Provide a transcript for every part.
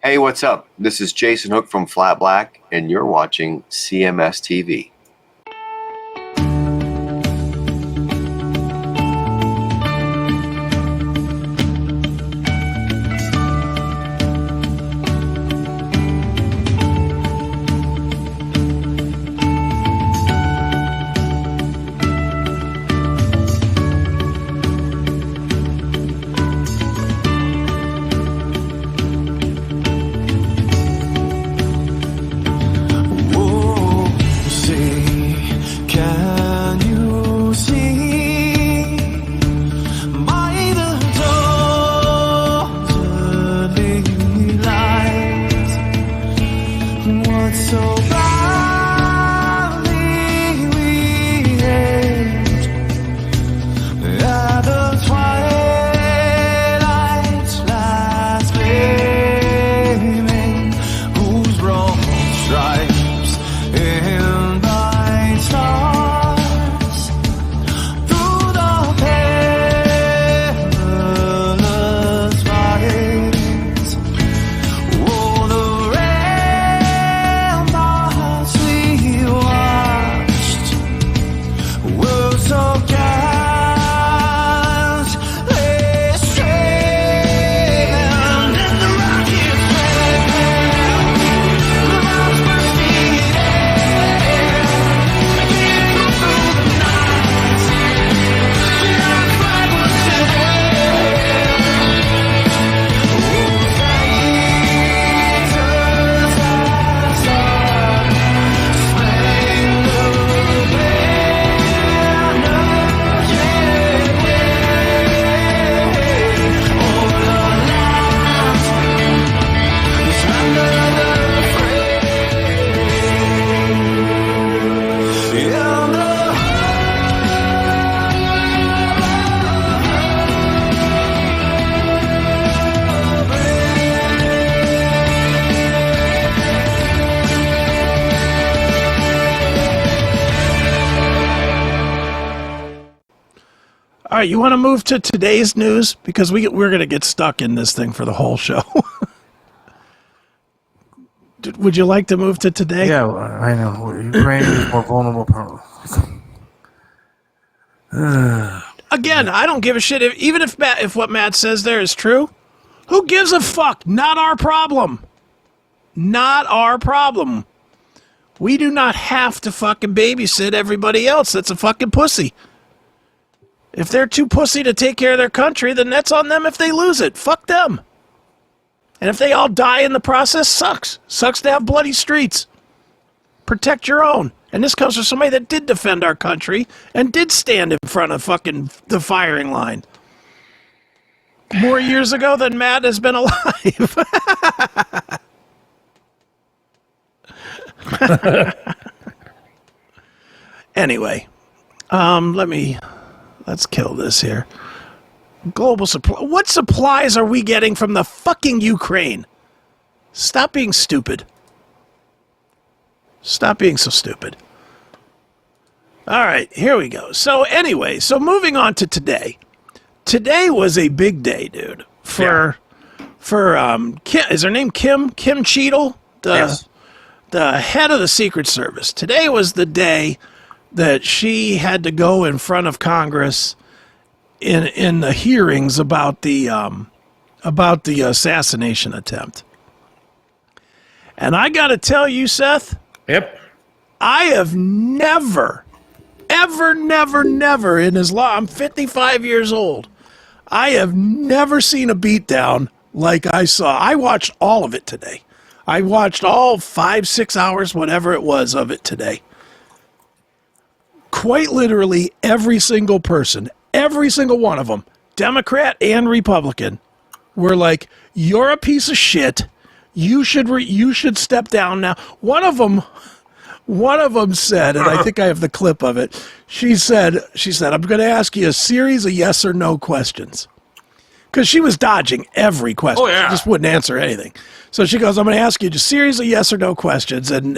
Hey, what's up? This is Jason Hook from Flat Black, and you're watching CMS TV. All right, you want to move to today's news? Because we're going to get stuck in this thing for the whole show. Would you like to move to today? Yeah, I know. Ukraine is more vulnerable. Again, I don't give a shit. Even if what Matt says there is true, who gives a fuck? Not our problem. Not our problem. We do not have to fucking babysit everybody else that's a fucking pussy. If they're too pussy to take care of their country, then that's on them if they lose it. Fuck them. And if they all die in the process, sucks. Sucks to have bloody streets. Protect your own. And this comes from somebody that did defend our country and did stand in front of fucking the firing line. More years ago than Matt has been alive. Anyway, let's kill this here. Global supply. What supplies are we getting from the fucking Ukraine? Stop being stupid. Stop being so stupid. All right, here we go. So anyway, moving on to today. Today was a big day, dude. For Kim, is her name Kim? Kim Cheatle? Yes. The head of the Secret Service. Today was the day that she had to go in front of Congress in the hearings about the assassination attempt. And I got to tell you, Seth. Yep. I have never in his life. I'm 55 years old. I have never seen a beatdown like I saw. I watched all of it today. I watched all 5-6 hours, whatever it was, of it today. Quite literally every single person, every single one of them, Democrat and Republican, were like, "You're a piece of shit. You should step down now." One of them said, and I think I have the clip of it. She said, "I'm going to ask you a series of yes or no questions." Because she was dodging every question. Oh, yeah. She just wouldn't answer anything. So she goes, "I'm going to ask you a series of yes or no questions, and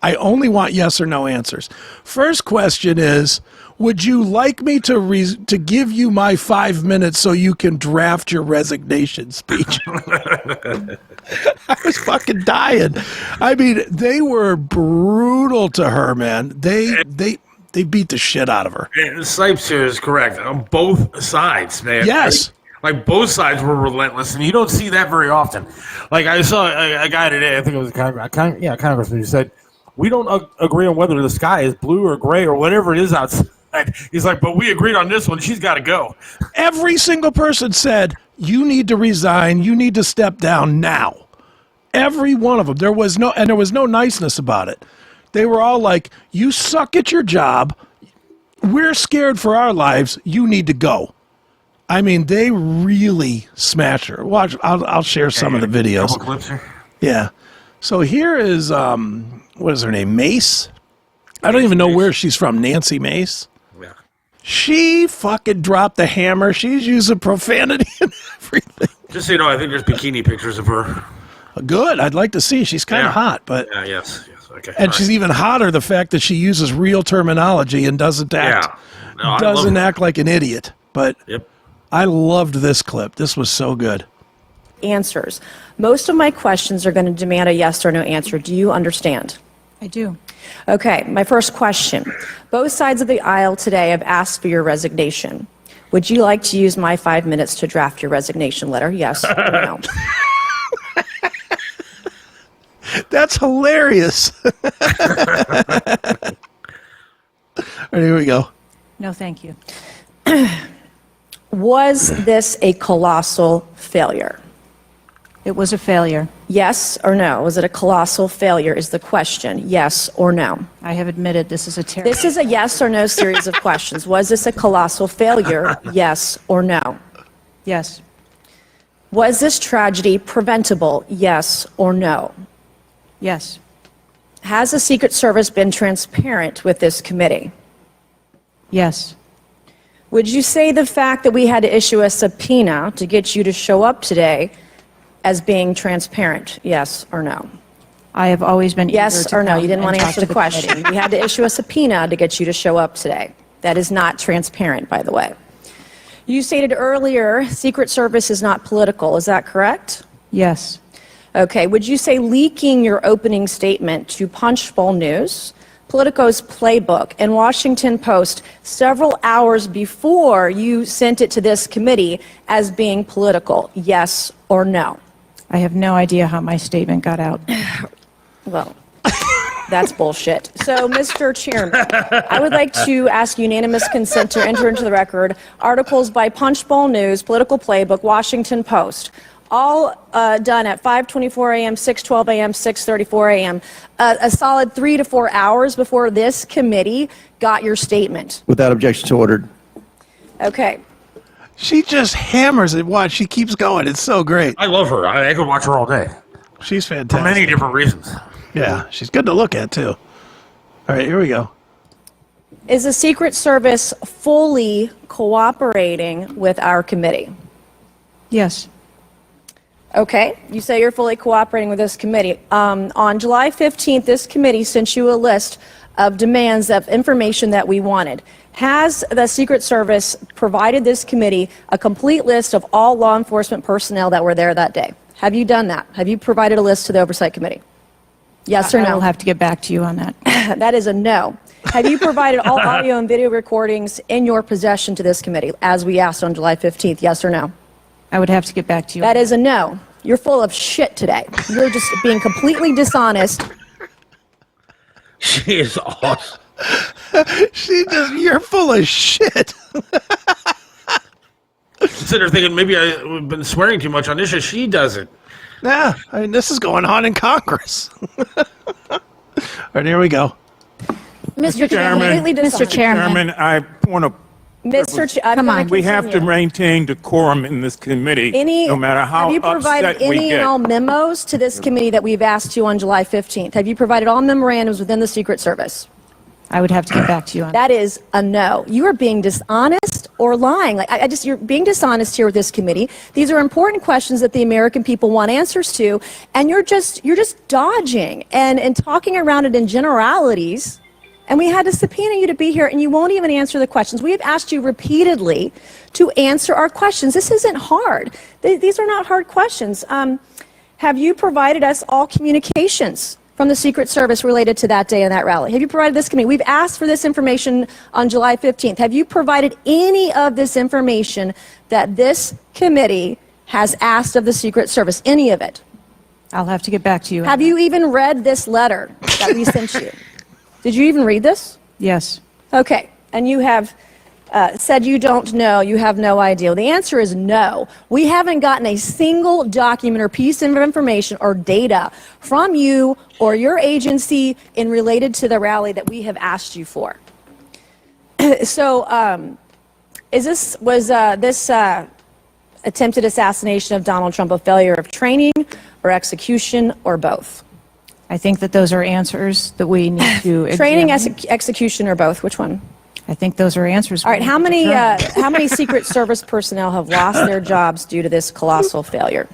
I only want yes or no answers. First question is, would you like me to give you my 5 minutes so you can draft your resignation speech? I was fucking dying. I mean, they were brutal to her, man. They beat the shit out of her. And Snipes here is correct on both sides, man. Yes. Like both sides were relentless, and you don't see that very often. Like I saw a guy today, I think it was a congressman, who said, "We don't agree on whether the sky is blue or gray or whatever it is outside." He's like, "But we agreed on this one. She's got to go." Every single person said, you need to resign. You need to step down now. Every one of them. There was no niceness about it. They were all like, you suck at your job. We're scared for our lives. You need to go. I mean, they really smashed her. Watch, I'll share some of the videos. Couple clips here. Yeah. So here is, what is her name? Mace? I don't even know where she's from. Nancy Mace? Yeah. She fucking dropped the hammer. She's using profanity and everything. Just so you know, I think there's bikini pictures of her. Good. I'd like to see. She's kind of hot, but... Yeah, yes. Okay. And she's even hotter the fact that she uses real terminology and doesn't act like an idiot. But I loved this clip. This was so good. Answers. Most of my questions are going to demand a yes or no answer. Do you understand? I do. Okay, my first question. Both sides of the aisle today have asked for your resignation. Would you like to use my 5 minutes to draft your resignation letter? Yes or no? That's hilarious. All right, here we go. No, thank you. Was this a colossal failure? It was a failure. Yes or no? Was it a colossal failure is the question. Yes or no? I have admitted this is a terrible... This is a yes or no series of questions. Was this a colossal failure? Yes or no? Yes. Was this tragedy preventable? Yes or no? Yes. Has the Secret Service been transparent with this committee? Yes. Would you say the fact that we had to issue a subpoena to get you to show up today as being transparent? Yes or no? I have always been eager Yes to or no? come You didn't and want to talk answer to the question. committee. We had to issue a subpoena to get you to show up today. That is not transparent, by the way. You stated earlier Secret Service is not political. Is that correct? Yes. Okay. Would you say leaking your opening statement to Punchbowl News, Politico's Playbook, and Washington Post several hours before you sent it to this committee as being political? Yes or no? I have no idea how my statement got out. Well, that's bullshit. So, Mr. Chairman, I would like to ask unanimous consent to enter into the record articles by Punchbowl News, Political Playbook, Washington Post, all done at 5:24 a.m., 6:12 a.m., 6:34 a.m., a solid 3 to 4 hours before this committee got your statement. Without objection, so ordered. Okay. She just hammers it. Watch, she keeps going. It's so great. I love her. I could watch her all day. She's For fantastic. many different reasons. Yeah, she's good to look at, too. All right, here we go. Is the Secret Service fully cooperating with our committee? Yes. Okay, you say you're fully cooperating with this committee. On July 15th, this committee sent you a list of demands of information that we wanted. Has the Secret Service provided this committee a complete list of all law enforcement personnel that were there that day? Have you done that? Have you provided a list to the Oversight Committee? Yes or no? I will have to get back to you on that. That is a no. Have you provided all audio and video recordings in your possession to this committee, as we asked on July 15th? Yes or no? I would have to get back to you. That is a no. You're full of shit today. You're just being completely dishonest. She is awesome. You're full of shit. Sitting there thinking maybe I've been swearing too much on this. She doesn't. Yeah, I mean, this is going on in Congress. All right, here we go. Mr. Chairman. Mr. Chairman, I want to. Come on. We have to maintain decorum in this committee, no matter how Have you provided upset we any get. and all memos to this committee that we've asked you on July 15th? Have you provided all memorandums within the Secret Service? I would have to get back to you on that. That is a no. You are being dishonest or lying. Like you're being dishonest here with this committee. These are important questions that the American people want answers to, and you're just dodging and talking around it in generalities And we had to subpoena you to be here, and you won't even answer the questions. We have asked you repeatedly to answer our questions. This isn't hard. These are not hard questions. Have you provided us all communications from the Secret Service related to that day and that rally? Have you provided this committee? We've asked for this information on July 15th. Have you provided any of this information that this committee has asked of the Secret Service? Any of it? I'll have to get back to you. Have you even read this letter that we sent you? Did you even read this? Yes. Okay. And you have said you don't know, you have no idea. The answer is no. We haven't gotten a single document or piece of information or data from you or your agency in related to the rally that we have asked you for. So, was this attempted assassination of Donald Trump a failure of training or execution or both? I think that those are answers that we need to Training, examine. execution, or both? Which one? I think those are answers. All right. How many Secret Service personnel have lost their jobs due to this colossal failure?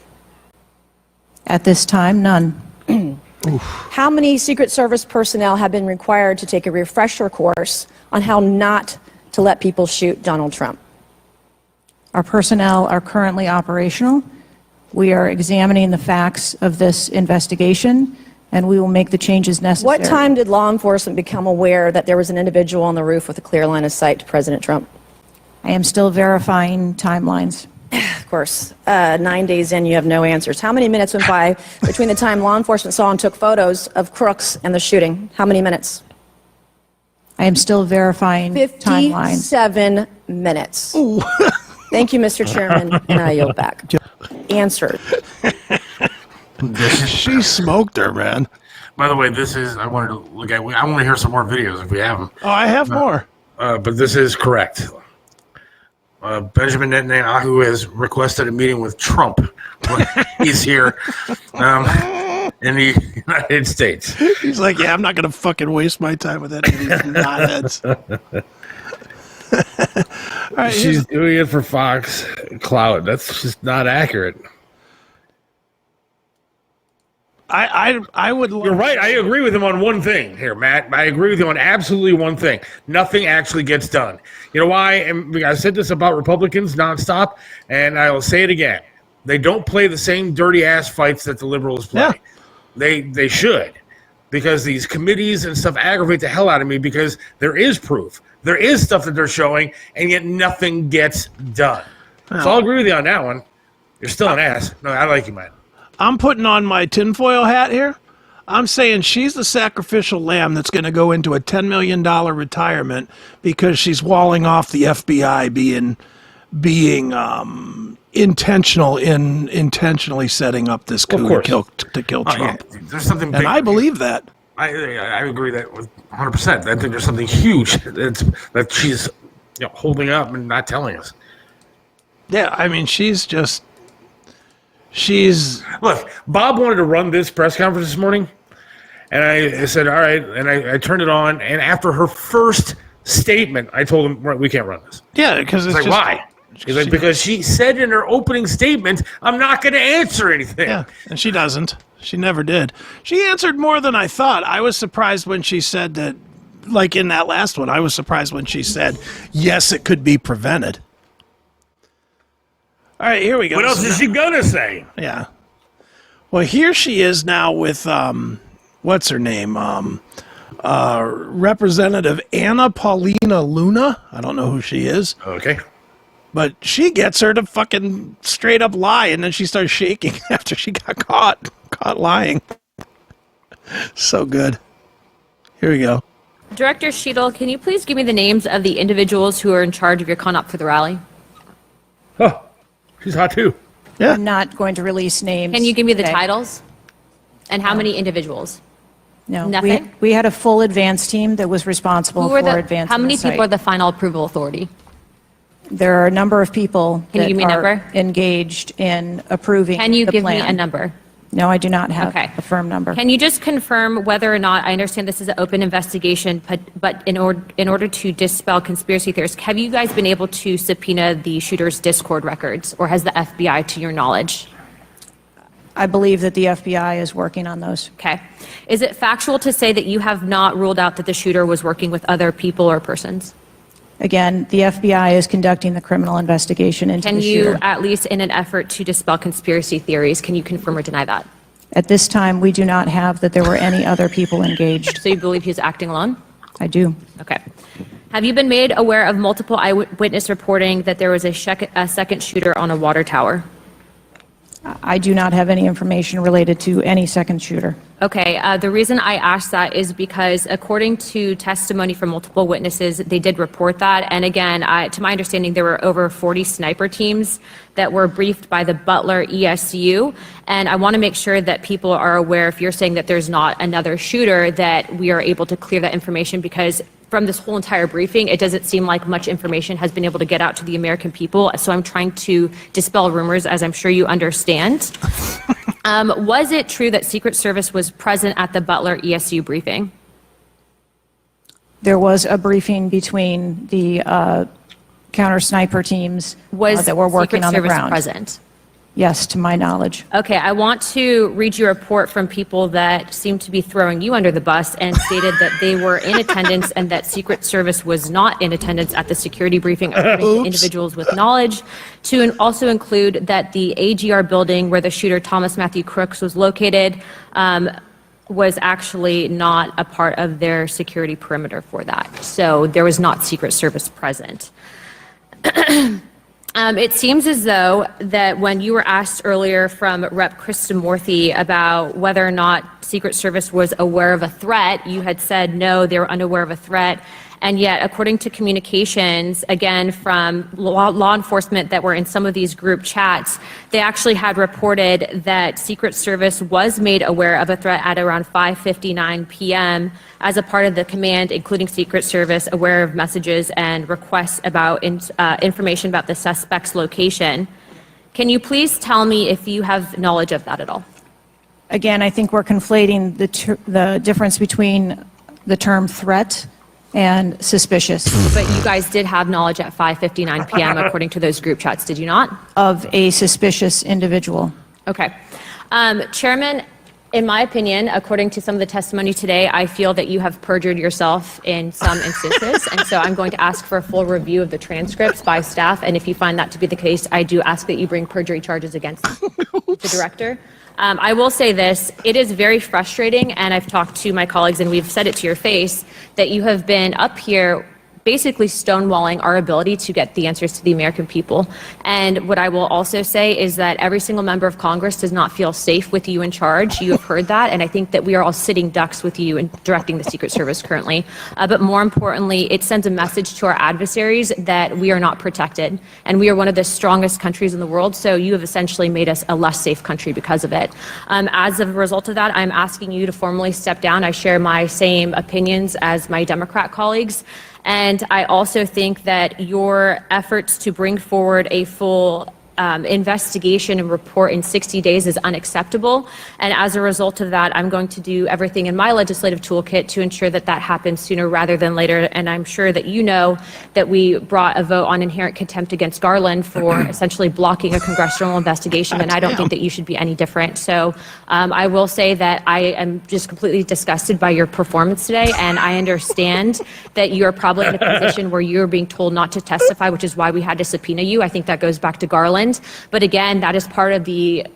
At this time, none. How many Secret Service personnel have been required to take a refresher course on how not to let people shoot Donald Trump? Our personnel are currently operational. We are examining the facts of this investigation, and we will make the changes necessary. What time did law enforcement become aware that there was an individual on the roof with a clear line of sight to President Trump? I am still verifying timelines. Of course, 9 days in, you have no answers. How many minutes went by between the time law enforcement saw and took photos of crooks and the shooting? How many minutes? I am still verifying timelines. 57 minutes. Thank you, Mr. Chairman, and I yield back. Answered. She smoked her, man. By the way, this is, I wanted to look at, I want to hear some more videos if we have them. Oh, I have more. But this is correct. Benjamin Netanyahu has requested a meeting with Trump when he's here in the United States. He's like, yeah, I'm not going to fucking waste my time with any of these knotheads. All right, She's doing it for Fox Cloud. That's just not accurate. I would. You're right. I agree with him on one thing here, Matt. I agree with you on absolutely one thing. Nothing actually gets done. You know why? And I said this about Republicans nonstop, and I will say it again. They don't play the same dirty ass fights that the liberals play. Yeah. They should, because these committees and stuff aggravate the hell out of me because there is proof. There is stuff that they're showing, and yet nothing gets done. So I'll agree with you on that one. You're still an ass. No, I like you, man. I'm putting on my tinfoil hat here. I'm saying she's the sacrificial lamb that's going to go into a $10 million retirement because she's walling off the FBI being intentional in intentionally setting up this coup to kill Trump. Yeah. There's something big. And I believe that. I agree that with 100%. I think there's something huge that she's holding up and not telling us. Yeah, I mean, she's look. Bob wanted to run this press conference this morning, and I said, "All right." And I turned it on, and after her first statement, I told him, "We can't run this." Yeah, because it's like, just, why? He's like, because she said in her opening statement, "I'm not going to answer anything." Yeah, and she doesn't. She never did. She answered more than I thought. I was surprised when she said that, like in that last one, I was surprised when she said, yes, it could be prevented. All right, here we go. What else is she going to say? Yeah. Well, here she is now with, what's her name? Representative Anna Paulina Luna. I don't know who she is. Okay. But she gets her to fucking straight up lie, and then she starts shaking after she got caught lying. So good. Here we go. Director Cheatle, can you please give me the names of the individuals who are in charge of your con-op for the rally? Oh, she's hot too. Yeah. I'm not going to release names. Can you give me the today. titles? And how many individuals? No. Nothing? We had a full advance team that was responsible for advancing How many the site. people are the final approval authority? There are a number of people Can you that give me a are number? engaged in approving Can you the give plan. me a number? No, I do not have Okay. a firm number. Can you just confirm whether or not, I understand this is an open investigation, but in order to dispel conspiracy theories, have you guys been able to subpoena the shooter's Discord records, or has the FBI, to your knowledge? I believe that the FBI is working on those. Okay. Is it factual to say that you have not ruled out that the shooter was working with other people or persons? Again, the FBI is conducting the criminal investigation into Can the you, shooter. at least in an effort to dispel conspiracy theories, can you confirm or deny that? At this time, we do not have that there were any other people engaged. So you believe he's acting alone? I do. Okay. Have you been made aware of multiple eyewitness reporting that there was a second shooter on a water tower? I do not have any information related to any second shooter. Okay, the reason I asked that is because according to testimony from multiple witnesses, they did report that. And again, to my understanding, there were over 40 sniper teams that were briefed by the Butler ESU. And I want to make sure that people are aware, if you're saying that there's not another shooter, that we are able to clear that information, because from this whole entire briefing, it doesn't seem like much information has been able to get out to the American people. So I'm trying to dispel rumors, as I'm sure you understand. Was it true that Secret Service was present at the Butler ESU briefing? There was a briefing between the counter sniper teams that were working Secret on the Service ground. present? Yes, to my knowledge. Okay, I want to read you a report from people that seem to be throwing you under the bus and stated that they were in attendance and that Secret Service was not in attendance at the security briefing, according to individuals with knowledge, to also include that the AGR building where the shooter Thomas Matthew Crooks was located was actually not a part of their security perimeter for that. So there was not Secret Service present. It seems as though that when you were asked earlier from Rep. Krishnamurthy about whether or not Secret Service was aware of a threat, you had said no, they were unaware of a threat. And yet, according to communications, again, from law enforcement that were in some of these group chats, they actually had reported that Secret Service was made aware of a threat at around 5:59 p.m. as a part of the command, including Secret Service, aware of messages and requests about information about the suspect's location. Can you please tell me if you have knowledge of that at all? Again, I think we're conflating the difference between the term threat and suspicious. But you guys did have knowledge at 5:59 p.m. according to those group chats, did you not? Of a suspicious individual. Okay. Chairman, in my opinion, according to some of the testimony today, I feel that you have perjured yourself in some instances. And so I'm going to ask for a full review of the transcripts by staff. And if you find that to be the case, I do ask that you bring perjury charges against the director. I will say this, it is very frustrating, and I've talked to my colleagues and we've said it to your face, that you have been up here basically stonewalling our ability to get the answers to the American people. And what I will also say is that every single member of Congress does not feel safe with you in charge. You have heard that, and I think that we are all sitting ducks with you in directing the Secret Service currently. But more importantly, it sends a message to our adversaries that we are not protected, and we are one of the strongest countries in the world, so you have essentially made us a less safe country because of it. As a result of that, I'm asking you to formally step down. I share my same opinions as my Democrat colleagues. And I also think that your efforts to bring forward a full investigation and report in 60 days is unacceptable. And as a result of that, I'm going to do everything in my legislative toolkit to ensure that that happens sooner rather than later. And I'm sure that you know that we brought a vote on inherent contempt against Garland for essentially blocking a congressional investigation. And I don't think that you should be any different. So I will say that I am just completely disgusted by your performance today. And I understand that you're probably in a position where you're being told not to testify, which is why we had to subpoena you. I think that goes back to Garland. But again, that is part of the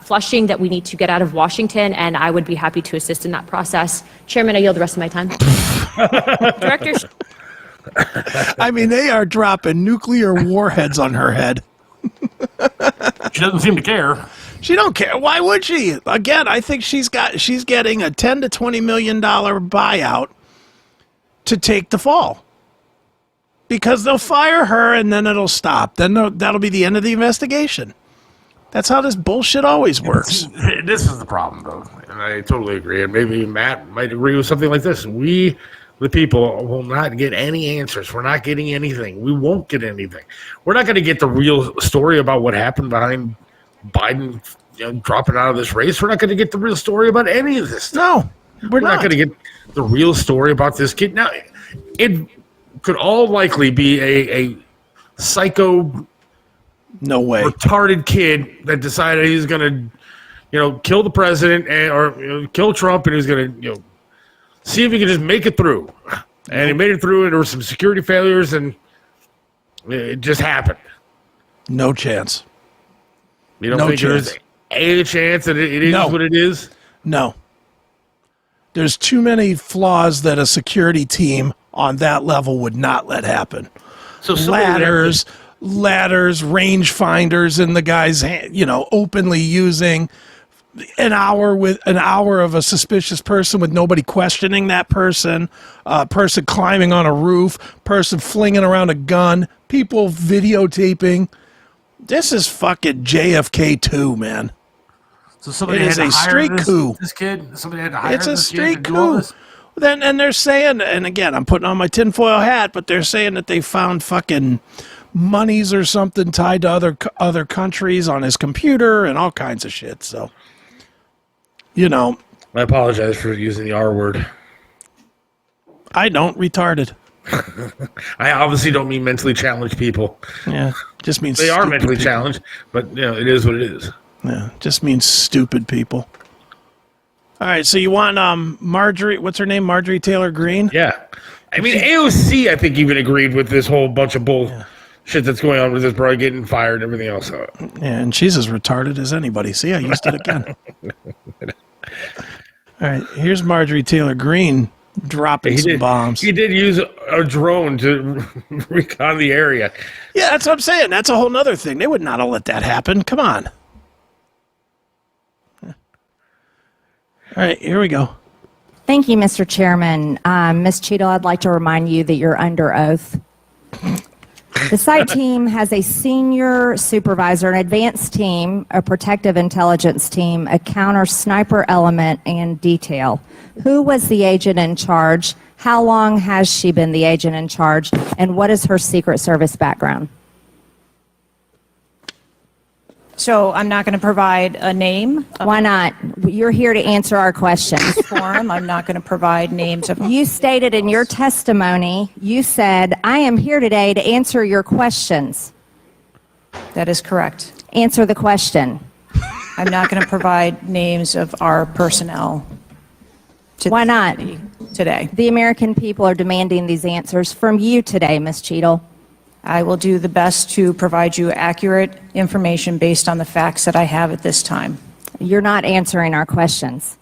flushing that we need to get out of Washington, and I would be happy to assist in that process. Chairman, I yield the rest of my time. Director. I mean, they are dropping nuclear warheads on her head. She doesn't seem to care. She don't care. Why would she? Again, I think she's getting a $10 to $20 million buyout to take the fall. Because they'll fire her and then it'll stop. Then that'll be the end of the investigation. That's how this bullshit always works. This is the problem, though, and I totally agree. And maybe Matt might agree with something like this. We, the people, will not get any answers. We're not getting anything. We won't get anything. We're not going to get the real story about what happened behind Biden dropping out of this race. We're not going to get the real story about any of this stuff. No, we're not going to get the real story about this kid. Now, it could all likely be a psycho, no way, retarded kid that decided he's going to kill the president or kill Trump, and he was going to, see if he could just make it through. And he made it through, and there were some security failures, and it just happened. No chance. You don't No think chance. there's a chance that it is No. what it is? No. There's too many flaws that a security team on that level would not let happen. So somebody ladders, range finders in the guy's hand, openly using an hour of a suspicious person with nobody questioning that person, person climbing on a roof, person flinging around a gun, people videotaping. This is fucking JFK 2, man. So somebody It had is to a hire straight coup. This kid. Somebody had to hire It's a this kid straight to do all coup. this? Then and they're saying, and again, I'm putting on my tinfoil hat, but they're saying that they found fucking monies or something tied to other countries on his computer and all kinds of shit. So, I apologize for using the R word. I don't retarded. I obviously don't mean mentally challenged people. Yeah, just means They are stupid mentally people. challenged, but it is what it is. Yeah, just means stupid people. All right, so you want Marjorie? What's her name? Marjorie Taylor Greene? Yeah. I mean, AOC, I think, even agreed with this whole bunch of shit that's going on with this bro getting fired and everything else. Yeah, and she's as retarded as anybody. See, I used it again. All right, here's Marjorie Taylor Greene dropping some bombs. He did use a drone to recon the area. Yeah, that's what I'm saying. That's a whole nother thing. They would not have let that happen. Come on. All right, here we go. Thank you, Mr. Chairman. Ms. Cheatle, I'd like to remind you that you're under oath. The site team has a senior supervisor, an advanced team, a protective intelligence team, a counter sniper element, and detail. Who was the agent in charge? How long has she been the agent in charge? And what is her Secret Service background? So I'm not going to provide a name. Why not? You're here to answer our questions. Forum. I'm not going to provide names of. You stated in your testimony, you said, I am here today to answer your questions. That is correct. Answer the question. I'm not going to provide names of our personnel. Why not? Today. The American people are demanding these answers from you today, Ms. Cheatle. I will do the best to provide you accurate information based on the facts that I have at this time. You're not answering our questions.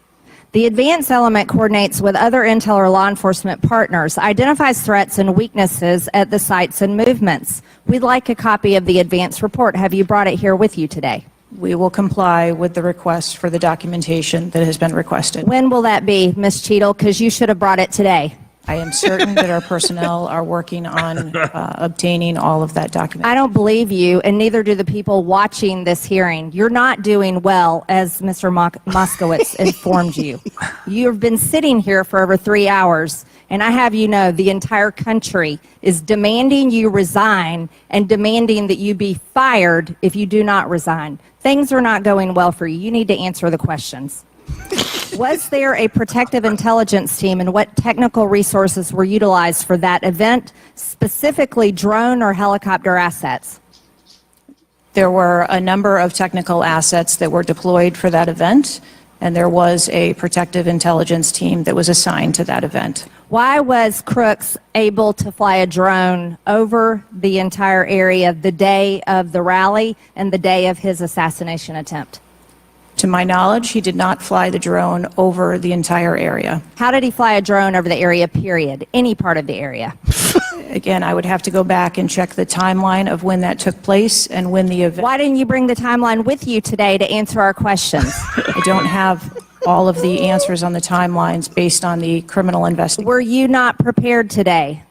The advance element coordinates with other intel or law enforcement partners, identifies threats and weaknesses at the sites and movements. We'd like a copy of the advance report. Have you brought it here with you today? We will comply with the request for the documentation that has been requested. When will that be, Ms. Cheatle? Because you should have brought it today. I am certain that our personnel are working on obtaining all of that document. I don't believe you, and neither do the people watching this hearing. You're not doing well, as Mr. Moskowitz informed you. You've been sitting here for over 3 hours, and I have you know the entire country is demanding you resign and demanding that you be fired if you do not resign. Things are not going well for you. You need to answer the questions. Was there a protective intelligence team, and what technical resources were utilized for that event, specifically drone or helicopter assets? There were a number of technical assets that were deployed for that event, and there was a protective intelligence team that was assigned to that event. Why was Crooks able to fly a drone over the entire area the day of the rally and the day of his assassination attempt? To my knowledge, he did not fly the drone over the entire area. How did he fly a drone over the area, period? Any part of the area? Again, I would have to go back and check the timeline of when that took place and when the event. Why didn't you bring the timeline with you today to answer our questions? I don't have all of the answers on the timelines based on the criminal investigation. Were you not prepared today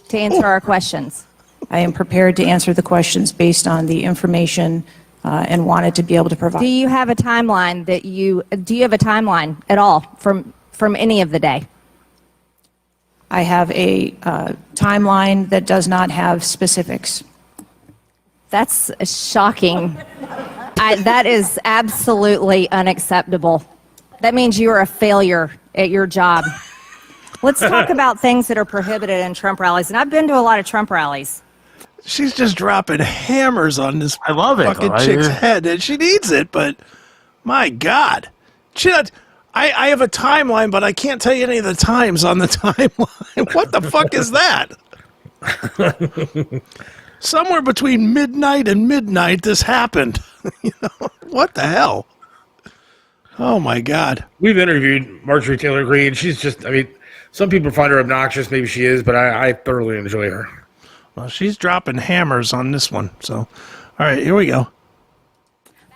to answer our questions? I am prepared to answer the questions based on the information and wanted to be able to provide. Do you have a timeline do you have a timeline at all from any of the day? I have a timeline that does not have specifics. That's shocking. That is absolutely unacceptable. That means you are a failure at your job. Let's talk about things that are prohibited in Trump rallies. And I've been to a lot of Trump rallies. She's just dropping hammers on this I love it. fucking chick's head, and she needs it, but My God. Shit, I have a timeline, but I can't tell you any of the times on the timeline. What the fuck is that? Somewhere between midnight and midnight, this happened. What the hell? Oh, my God. We've interviewed Marjorie Taylor Greene. She's just, some people find her obnoxious. Maybe she is, but I thoroughly enjoy her. Well, she's dropping hammers on this one. So, all right, here we go.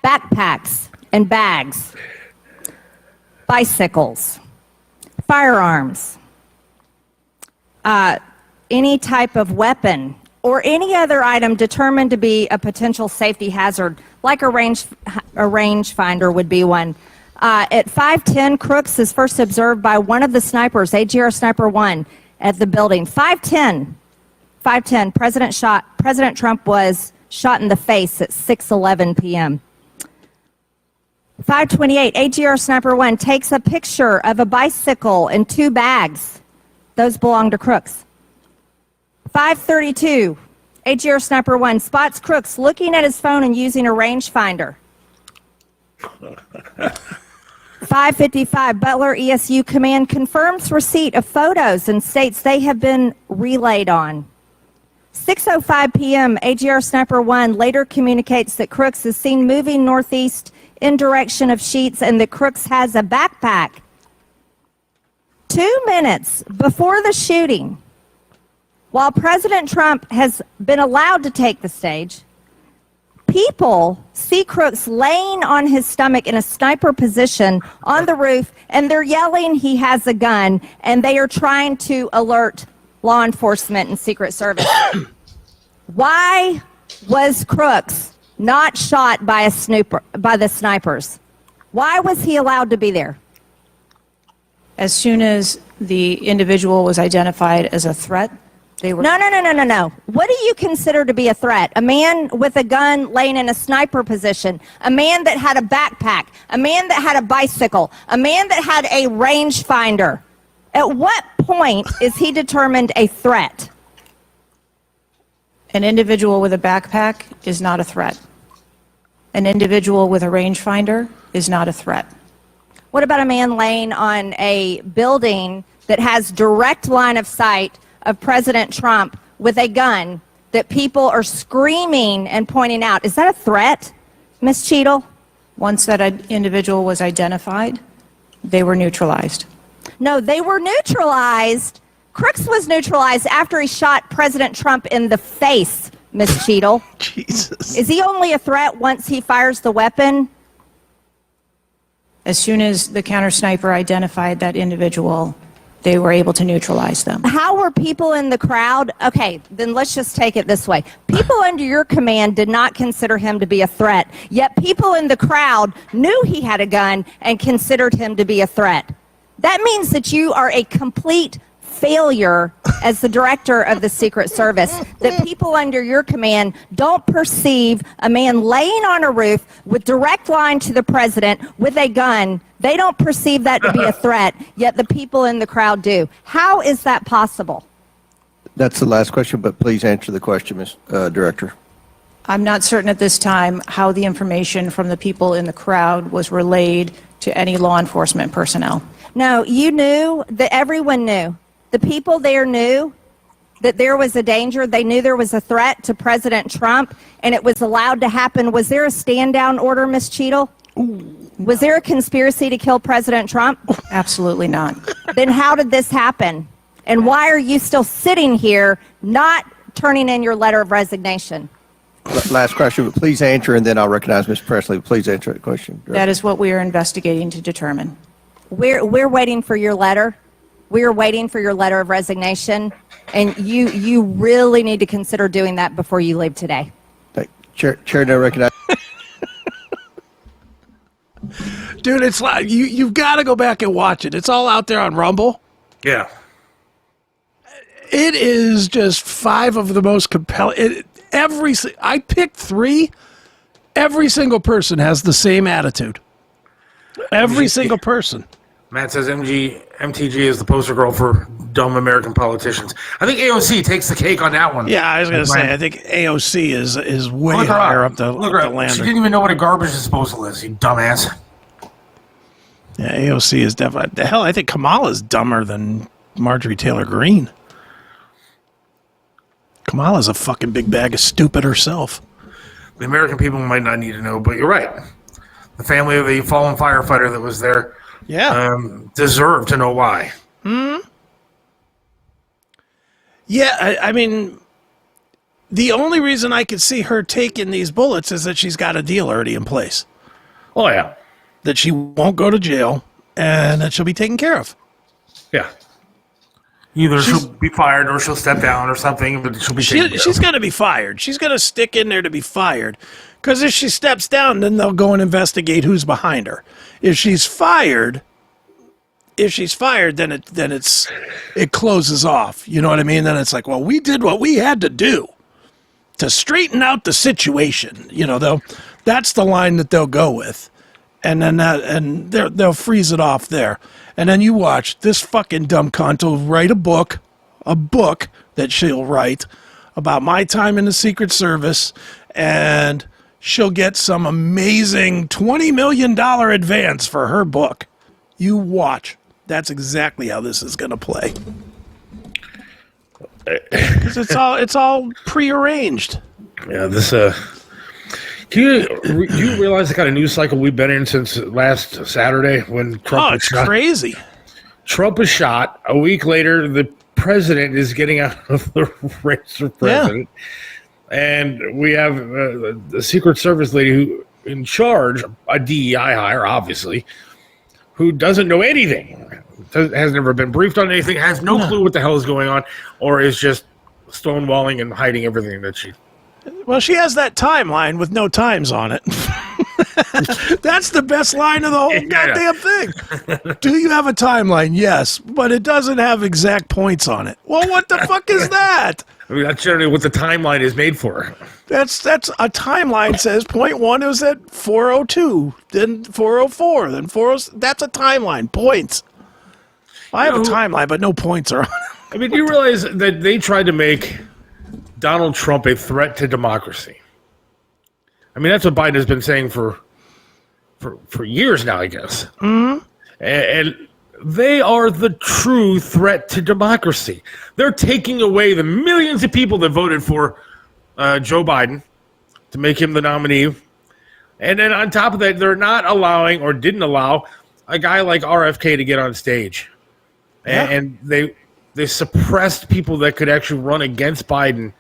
Backpacks and bags, bicycles, firearms, any type of weapon, or any other item determined to be a potential safety hazard, like a rangefinder would be one. At 5:10, Crooks is first observed by one of the snipers, AGR Sniper 1, at the building. 5:10, President Trump was shot in the face at 6:11 p.m. 5:28, AGR Sniper 1 takes a picture of a bicycle and 2 bags. Those belong to Crooks. 5:32, AGR Sniper 1 spots Crooks looking at his phone and using a rangefinder. 5:55, Butler ESU Command confirms receipt of photos and states they have been relayed on. 6:05 p.m., AGR Sniper 1 later communicates that Crooks is seen moving northeast in direction of Sheets and that Crooks has a backpack. 2 minutes before the shooting, while President Trump has been allowed to take the stage, people see Crooks laying on his stomach in a sniper position on the roof, and they're yelling he has a gun, and they are trying to alert law enforcement and Secret Service. Why was Crooks not shot by the snipers? Why was he allowed to be there? As soon as the individual was identified as a threat, they were... No. What do you consider to be a threat? A man with a gun laying in a sniper position, a man that had a backpack, a man that had a bicycle, a man that had a rangefinder. At what point is he determined a threat? An individual with a backpack is not a threat. An individual with a rangefinder is not a threat. What about a man laying on a building that has direct line of sight of President Trump with a gun that people are screaming and pointing out? Is that a threat, Ms. Cheatle? Once that individual was identified, they were neutralized. No, they were neutralized. Crooks was neutralized after he shot President Trump in the face, Ms. Cheatle. Jesus. Is he only a threat once he fires the weapon? As soon as the counter sniper identified that individual, they were able to neutralize them. How were people in the crowd? Okay, then let's just take it this way. People under your command did not consider him to be a threat, yet people in the crowd knew he had a gun and considered him to be a threat. That means that you are a complete failure as the director of the Secret Service, that people under your command don't perceive a man laying on a roof with direct line to the president with a gun. They don't perceive that to be a threat, yet the people in the crowd do. How is that possible? That's the last question, but please answer the question, Ms. Director. I'm not certain at this time how the information from the people in the crowd was relayed to any law enforcement personnel. No, you knew, that everyone knew. The people there knew that there was a danger. They knew there was a threat to President Trump, and it was allowed to happen. Was there a stand-down order, Ms. Cheatle? Was there a conspiracy to kill President Trump? Absolutely not. Then how did this happen? And why are you still sitting here not turning in your letter of resignation? Last question, but please answer, and then I'll recognize Ms. Presley. Please answer that question. Director. That is what we are investigating to determine. We're waiting for your letter. We are waiting for your letter of resignation, and you really need to consider doing that before you leave today. Chair now recognize. Dude, it's like you've got to go back and watch it. It's all out there on Rumble. Yeah. It is just 5 of the most compelling. I picked 3. Every single person has the same attitude. Every single person. Matt says MTG is the poster girl for dumb American politicians. I think AOC takes the cake on that one. Yeah, I was going to say, I think AOC is way higher up the ladder. She didn't even know what a garbage disposal is, you dumbass. Yeah, AOC is definitely. The hell, I think Kamala's dumber than Marjorie Taylor Greene. Kamala's a fucking big bag of stupid herself. The American people might not need to know, but you're right. The family of the fallen firefighter that was there deserve to know why. Yeah, I mean, the only reason I could see her taking these bullets is that she's got a deal already in place. Oh, yeah. That she won't go to jail and that she'll be taken care of. Yeah. Either she'll be fired or she'll step down or something, but she'll be taken care of. She's going to be fired. She's going to stick in there to be fired. Because if she steps down, then they'll go and investigate who's behind her. If she's fired, then it closes off. You know what I mean? Then it's like, well, we did what we had to do to straighten out the situation. You know, that's the line that they'll go with. And then they'll freeze it off there. And then you watch this fucking dumb cunt will write a book that she'll write about my time in the Secret Service, and she'll get some amazing $20 million advance for her book. You watch. That's exactly how this is going to play. Because it's all prearranged. Yeah, this do you realize the kind of news cycle we've been in since last Saturday when Trump was shot? Crazy. Trump was shot. A week later, the president is getting out of the race for president. Yeah. And we have the Secret Service lady who in charge, a DEI hire, obviously, who doesn't know anything, has never been briefed on anything, has no clue what the hell is going on, or is just stonewalling and hiding everything that she... Well, she has that timeline with no times on it. That's the best line of the whole goddamn thing. Do you have a timeline? Yes, but it doesn't have exact points on it. Well, what the fuck is that? I mean, that's generally what the timeline is made for. That's a timeline says point 1 is at 4:02, then 4:04, then 4:00. That's a timeline. Points. I have a timeline, but no points are on it. I mean, do you realize that they tried to make Donald Trump a threat to democracy? I mean, that's what Biden has been saying for years now, I guess. Mm-hmm. And they are the true threat to democracy. They're taking away the millions of people that voted for Joe Biden to make him the nominee. And then on top of that, they're not allowing or didn't allow a guy like RFK to get on stage. Yeah. And they suppressed people that could actually run against Biden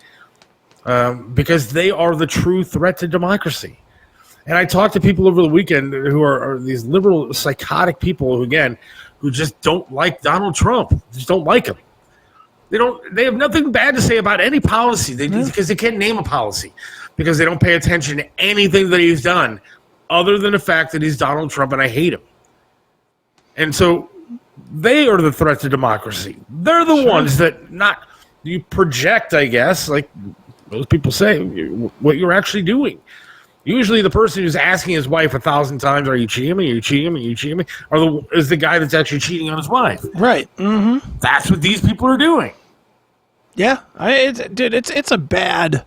because they are the true threat to democracy. And I talked to people over the weekend who are these liberal, psychotic people who just don't like Donald Trump, just don't like him. They have nothing bad to say about any policy because they can't name a policy because they don't pay attention to anything that he's done other than the fact that he's Donald Trump and I hate him. And so they are the threat to democracy. They're the ones that you project, I guess, like those people say, what you're actually doing. Usually the person who's asking his wife 1,000 times, are you cheating me? Are you cheating me? Are you cheating me? Is the guy that's actually cheating on his wife. Right. Mm-hmm. That's what these people are doing. Yeah. It's a bad...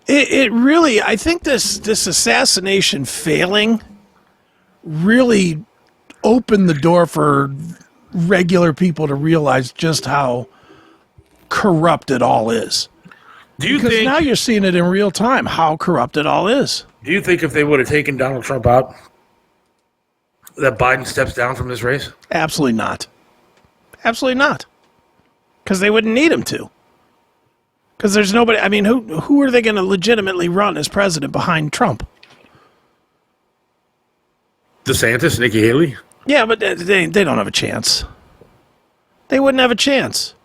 It really... I think this assassination failing really opened the door for regular people to realize just how corrupt it all is. Because now you're seeing it in real time, how corrupt it all is. Do you think if they would have taken Donald Trump out, that Biden steps down from this race? Absolutely not. Absolutely not. Because they wouldn't need him to. Because there's nobody... I mean, who are they going to legitimately run as president behind Trump? DeSantis, Nikki Haley? Yeah, but they don't have a chance. They wouldn't have a chance.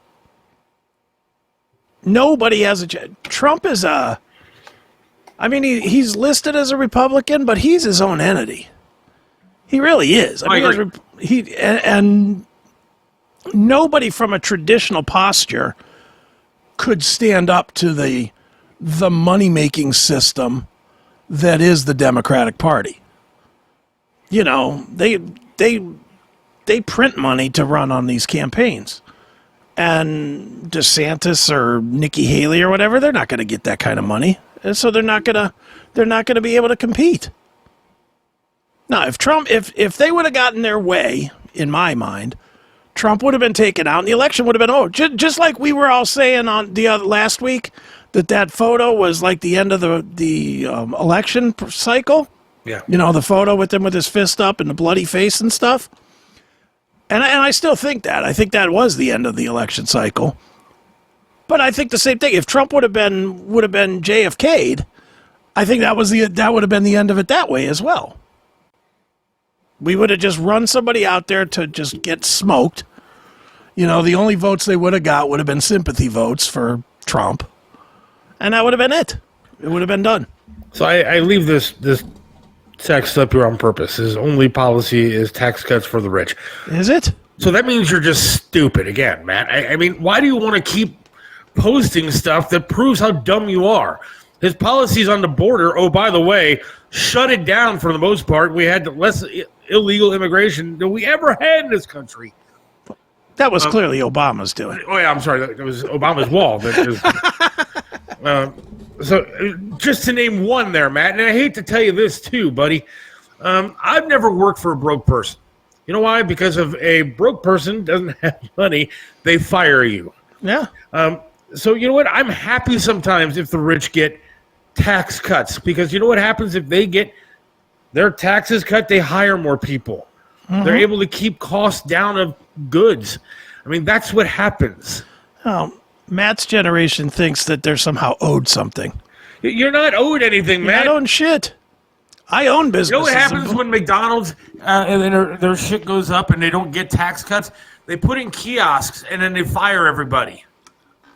Nobody has a chance. Trump is I mean, he's listed as a Republican, but he's his own entity. He really is. I mean, and nobody from a traditional posture could stand up to the money-making system that is the Democratic Party. You know, they print money to run on these campaigns. And DeSantis or Nikki Haley or whatever, they're not going to get that kind of money. And so they're not going to be able to compete. No, if they would have gotten their way, in my mind, Trump would have been taken out and the election would have been over. Just like we were all saying on the last week that photo was like the end of the election cycle. Yeah. You know, the photo with him with his fist up and the bloody face and stuff. And I still think that. I think that was the end of the election cycle. But I think the same thing. If Trump would have been JFK'd, I think that would have been the end of it that way as well. We would have just run somebody out there to just get smoked. You know, the only votes they would have got would have been sympathy votes for Trump. And that would have been it. It would have been done. So I leave this text up here on purpose. His only policy is tax cuts for the rich. Is it? So that means you're just stupid again, Matt. I mean, why do you want to keep posting stuff that proves how dumb you are? His policies on the border, oh, by the way, shut it down for the most part. We had less illegal immigration than we ever had in this country. That was clearly Obama's doing. Oh, yeah, I'm sorry. That was Obama's wall. So just to name one there, Matt, and I hate to tell you this too, buddy. I've never worked for a broke person. You know why? Because if a broke person doesn't have money, they fire you. Yeah. So you know what? I'm happy sometimes if the rich get tax cuts, because you know what happens if they get their taxes cut? They hire more people. Mm-hmm. They're able to keep costs down of goods. I mean, that's what happens. Oh, Matt's generation thinks that they're somehow owed something. You're not owed anything, Matt. I own shit. I own businesses. You know what happens when McDonald's and then their shit goes up and they don't get tax cuts? They put in kiosks and then they fire everybody.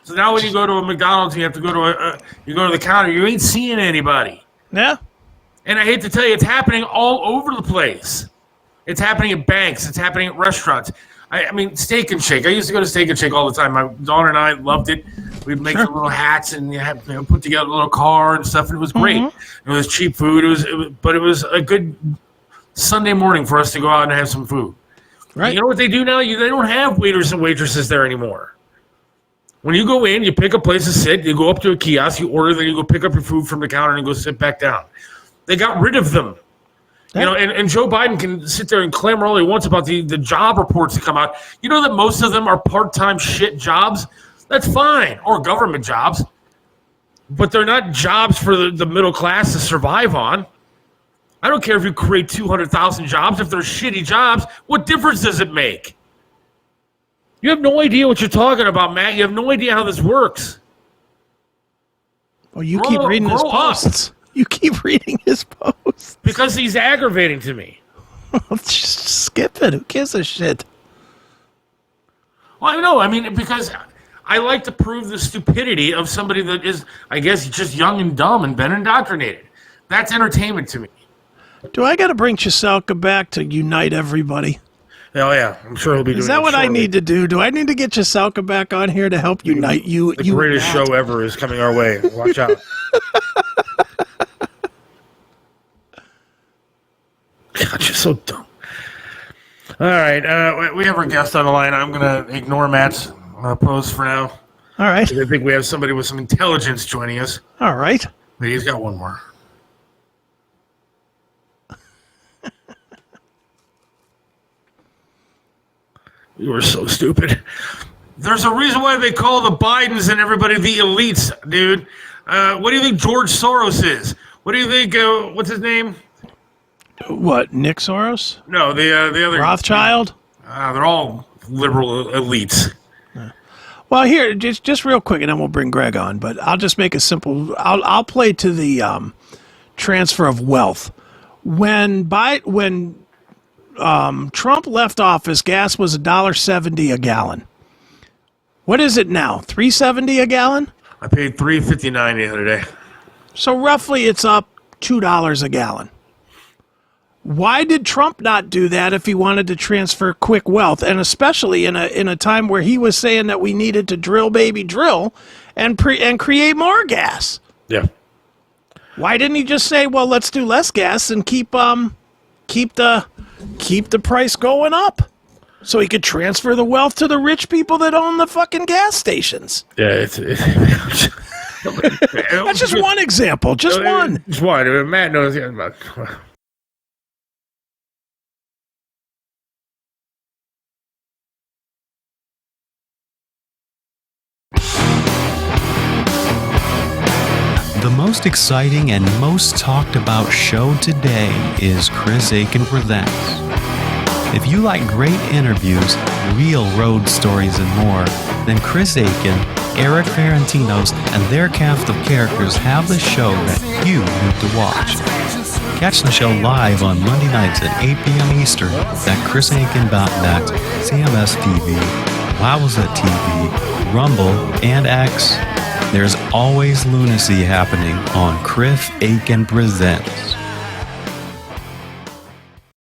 So now when you go to a McDonald's, you have to go to the counter. You ain't seeing anybody. Yeah. And I hate to tell you, it's happening all over the place. It's happening at banks. It's happening at restaurants. I mean, Steak and Shake. I used to go to Steak and Shake all the time. My daughter and I loved it. We'd make the little hats and put together a little car and stuff. And it was great. Mm-hmm. It was cheap food. But it was a good Sunday morning for us to go out and have some food. Right. And you know what they do now? They don't have waiters and waitresses there anymore. When you go in, you pick a place to sit. You go up to a kiosk. You order. Then you go pick up your food from the counter and go sit back down. They got rid of them. You know, and Joe Biden can sit there and clamor all he wants about the job reports that come out. You know that most of them are part-time shit jobs? That's fine. Or government jobs. But they're not jobs for the middle class to survive on. I don't care if you create 200,000 jobs. If they're shitty jobs, what difference does it make? You have no idea what you're talking about, Matt. You have no idea how this works. Well, you keep reading his posts. You keep reading his posts. Because he's aggravating to me. Just skip it. Who gives a shit? Well, I know. I mean, because I like to prove the stupidity of somebody that is, I guess, just young and dumb and been indoctrinated. That's entertainment to me. Do I got to bring Chiselka back to unite everybody? Oh, yeah. I'm sure he'll be doing that. Is that what I need to do? Do I need to get Chiselka back on here to help unite you? The greatest show ever is coming our way. Watch out. God, you're so dumb. All right. We have our guest on the line. I'm going to ignore Matt's post for now. All right. I think we have somebody with some intelligence joining us. All right. But he's got one more. You were so stupid. There's a reason why they call the Bidens and everybody the elites, dude. What do you think George Soros is? What do you think, what's his name? What, Nick Soros? No, the other... Rothschild? They're all liberal elites. Well, here, just real quick, and then we'll bring Greg on, but I'll just make a simple... I'll play to the transfer of wealth. When Trump left office, gas was $1.70 a gallon. What is it now? $3.70 a gallon? I paid $3.59 the other day. So roughly it's up $2 a gallon. Why did Trump not do that if he wanted to transfer quick wealth, and especially in a time where he was saying that we needed to drill, baby, drill, and create more gas? Yeah. Why didn't he just say, well, let's do less gas and keep the price going up, so he could transfer the wealth to the rich people that own the fucking gas stations? Yeah, That's just one example. Just one. Just one. Matt knows. most exciting and most talked about show today is Chris Aiken Presents. If you like great interviews, real road stories, and more, then Chris Aiken, Eric Ferentinos, and their cast of characters have the show that you need to watch. Catch the show live on Monday nights at 8 p.m. Eastern at chrisaiken.net, CMS TV, Wowza TV, Rumble, and X. There's always lunacy happening on Chris Aiken Presents.